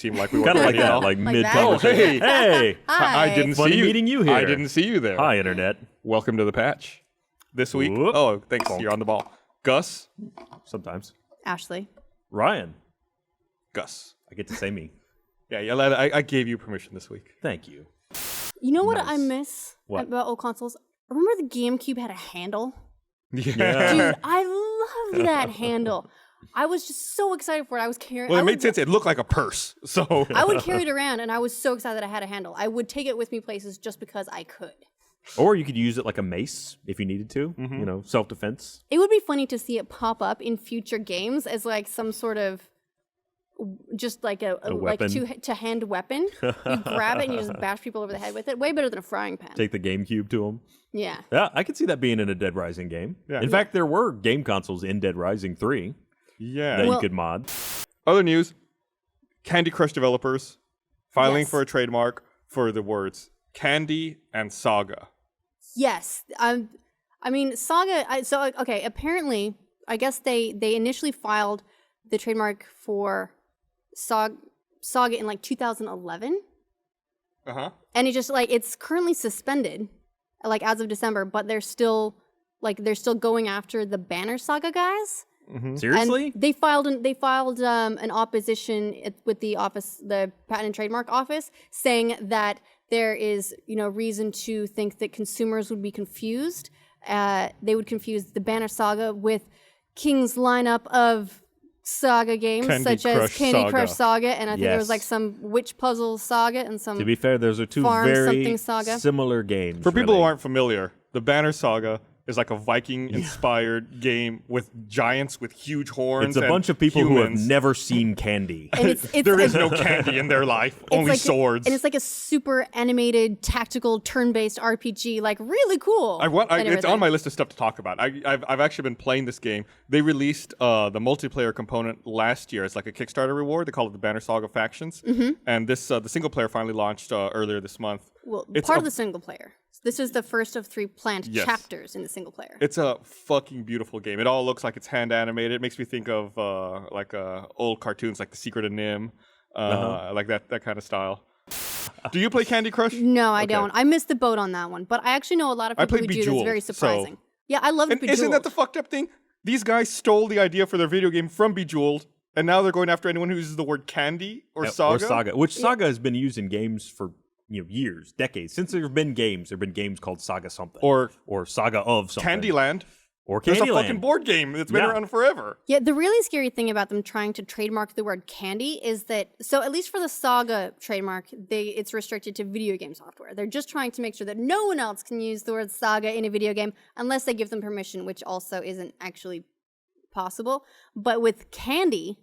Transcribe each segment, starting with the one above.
seemed like we were Kind of like that, like mid-conversation. Hey, I didn't funny see you. meeting you here. I didn't see you there. Hi, Internet. Welcome to the patch. This week. Whoop. Oh, thanks. You're on the ball. Gus. Sometimes. Ashley. Ryan. Gus. I get to say me. Yeah, I gave you permission this week. Thank you. You know what Nice. I miss What? about old consoles? Remember the GameCube had a handle? Yeah. Dude, I loved that handle. I was just so excited for it. I was carrying. Well, it I made would- sense. It looked like a purse. So I would carry it around, and I was so excited that I had a handle. I would take it with me places just because I could. Or you could use it like a mace if you needed to. Mm-hmm. You know, self-defense. It would be funny to see it pop up in future games as like some sort of just like a like weapon. two-hand weapon. You grab it and you just bash people over the head with it. Way better than a frying pan. Take the GameCube to them. Yeah. Yeah, I could see that being in a Dead Rising game. Yeah. In fact, there were game consoles in Dead Rising 3 yeah. that Well- you could mod. Other news: Candy Crush developers filing Yes. for a trademark for the words Candy and Saga. Yes. I mean, Saga. Okay. Apparently, I guess they initially filed the trademark for Saga in like 2011, Uh-huh. and it just like it's currently suspended, like as of December. But they're still going after the Banner Saga guys. Seriously? And they filed an opposition with the Patent and Trademark Office, saying that there is reason to think that consumers would be confused. They would confuse the Banner Saga with King's lineup of Saga games, such as Candy Crush Saga, and I think there was like some Witch Puzzle Saga and some. To be fair, those are two Farm very something saga. similar games. For people really. who aren't familiar, the Banner Saga is like a Viking-inspired game with giants with huge horns. It's a and bunch of people who have humans. never seen candy. And it's There is no candy in their life, only like swords. and it's like a super animated, tactical, turn-based RPG, like really cool. It's and on everything. my list of stuff to talk about. I've actually been playing this game. They released the multiplayer component last year as like a Kickstarter reward. They call it the Banner Saga Factions. And this the single player finally launched earlier this month. Well, It's part a- of the single player. This is the first of 3 planned Yes. chapters in the single player. It's a fucking beautiful game. It all looks like it's hand animated. It makes me think of old cartoons like The Secret of Nim, like that kind of style. Do you play Candy Crush? No, I don't. I missed the boat on that one, but I actually know a lot of I people who played do that's Bejeweled, very so- surprising. Yeah, I love And Bejeweled. isn't that the fucked up thing? These guys stole the idea for their video game from Bejeweled, and now they're going after anyone who uses the word candy or Saga. Or Saga, which Saga has been used in games for years, decades. Since there have been games called Saga something. Or Saga of something. Candyland. Or There's a Candyland. fucking board game that's been Yeah. around forever. Yeah, the really scary thing about them trying to trademark the word candy is that, so at least for the Saga trademark, it's restricted to video game software. They're just trying to make sure that no one else can use the word Saga in a video game unless they give them permission, which also isn't actually possible. But with candy,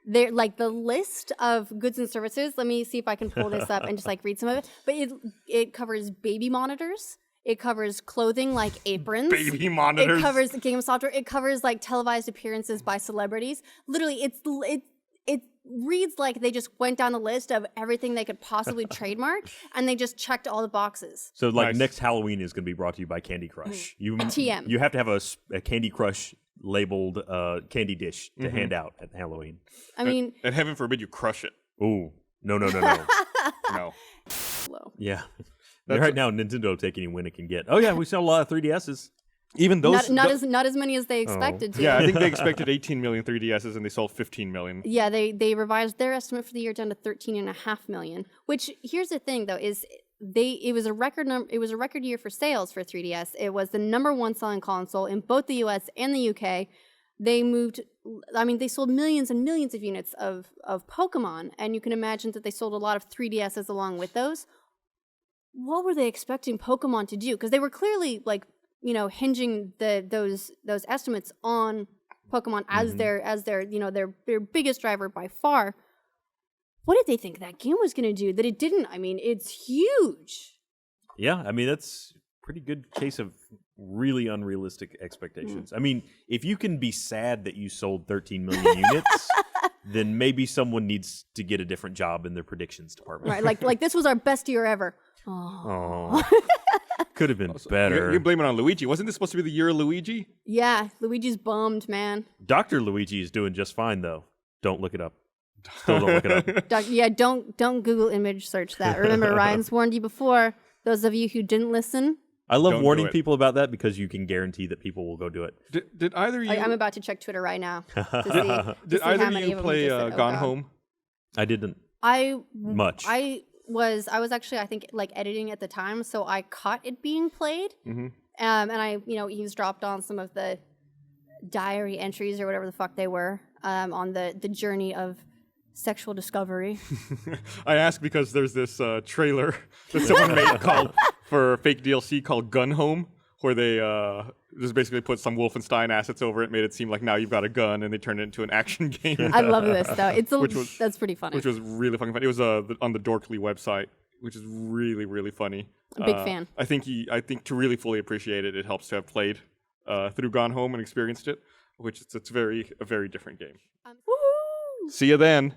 they're like the list of goods and services. Let me see if I can pull this up and just like read some of it. But it covers baby monitors. It covers clothing like aprons. Baby monitors. It covers game software. It covers like televised appearances by celebrities. Literally, it reads like they just went down the list of everything they could possibly trademark, and they just checked all the boxes. So like Nice. next Halloween is going to be brought to you by Candy Crush. TM. You have to have a Candy Crush labeled candy dish to hand out at Halloween. I mean, And heaven forbid you crush it. Ooh, no. No. low. Yeah. That's Right now, Nintendo taking any win it can get. Oh yeah, we sell a lot of 3DSs. Even those. Not as many as they expected to. Yeah, I think they expected 18 million 3DSs and they sold 15 million. Yeah, they revised their estimate for the year down to 13.5 million. Which here's the thing though is it was a record year for sales for 3DS. It was the #1 selling console in both the US and the UK. They sold millions and millions of units of Pokemon, and you can imagine that they sold a lot of 3DSs along with those. What were they expecting Pokemon to do? Because they were clearly hinging those estimates on Pokemon as their biggest driver by far. What did they think that game was going to do that it didn't? I mean, it's huge. Yeah, I mean that's a pretty good case of really unrealistic expectations. I mean, if you can be sad that you sold 13 million units, then maybe someone needs to get a different job in their predictions department. Right, like this was our best year ever. Oh. Could have been better. You blame it on Luigi. Wasn't this supposed to be the year of Luigi? Yeah, Luigi's bummed, man. Dr. Luigi is doing just fine, though. Don't look it up. Still don't look it up. Yeah, don't Google image search that. Remember, Ryan's warned you before. Those of you who didn't listen, I love Don't do warning it. people about that because you can guarantee that people will go do it. Did either of you I'm about to check Twitter right now to see, to did see how either of many you of them play just said, "Oh, Gone God." Home? I didn't I much. I was actually, I think, like editing at the time, so I caught it being played. Mm-hmm. And I, eavesdropped on some of the diary entries or whatever the fuck they were, on the journey of sexual discovery. I ask because there's this trailer that someone made for fake DLC called Gun Home, where they just basically put some Wolfenstein assets over it, made it seem like now you've got a gun, and they turned it into an action game. I love this though. That's pretty funny. Which was really fucking funny. It was on the Dorkly website, which is really, really funny. A big fan. I think to really fully appreciate it, it helps to have played through Gone Home and experienced it, which it's a very different game. Woohoo! See you then.